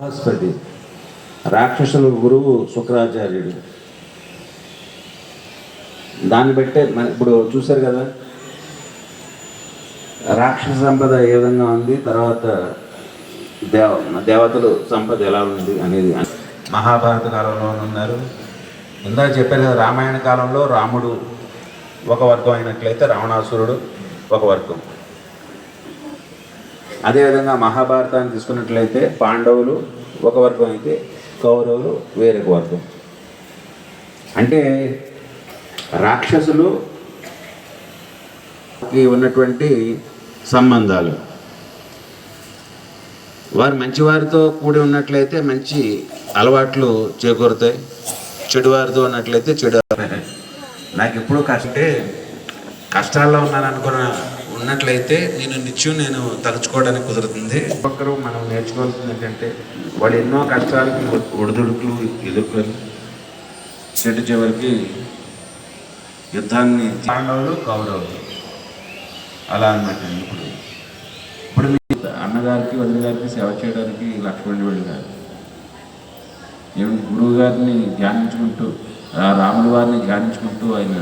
బృహస్పతి రాక్షసుల గురువు శుక్రాచార్యుడు. దాన్ని బట్టే ఇప్పుడు చూశారు కదా రాక్షస సంపద ఏ విధంగా ఉంది, తర్వాత దేవతలు సంపద ఎలా ఉంది అనేది. మహాభారత కాలంలో ఉన్నారు. ఇందాక చెప్పారు కదా, రామాయణ కాలంలో రాముడు ఒక వర్గం అయినట్లయితే రావణాసురుడు ఒక వర్గం. అదేవిధంగా మహాభారతాన్ని తీసుకున్నట్లయితే పాండవులు ఒక వర్గం అయితే కౌరవులు వేరొక వర్గం. అంటే రాక్షసులు ఉన్నటువంటి సంబంధాలు, వారు మంచివారితో కూడి ఉన్నట్లయితే మంచి అలవాట్లు చేకూరుతాయి, చెడువారితో ఉన్నట్లయితే చెడు. నాకు ఎప్పుడూ కష్టాల్లో ఉన్నట్లయితే నేను తలుచుకోవడానికి కుదురుతుంది. ఒక్కరు మనం నేర్చుకోవాల్సింది ఏంటంటే, వాళ్ళు ఎన్నో కష్టాలకి ఒడిదుడుకులు ఎదుర్కొని చెట్టు చివరికి యుద్ధాన్ని పాండవులు కౌరవులు అలా అన్నమాట. ఇప్పుడు మీ అన్నగారికి వదిన గారికి సేవ చేయడానికి లక్ష్మణుడు వెళ్ళి గారు గురువు గారిని ధ్యానించుకుంటూ, రాముల వారిని ధ్యానించుకుంటూ ఆయన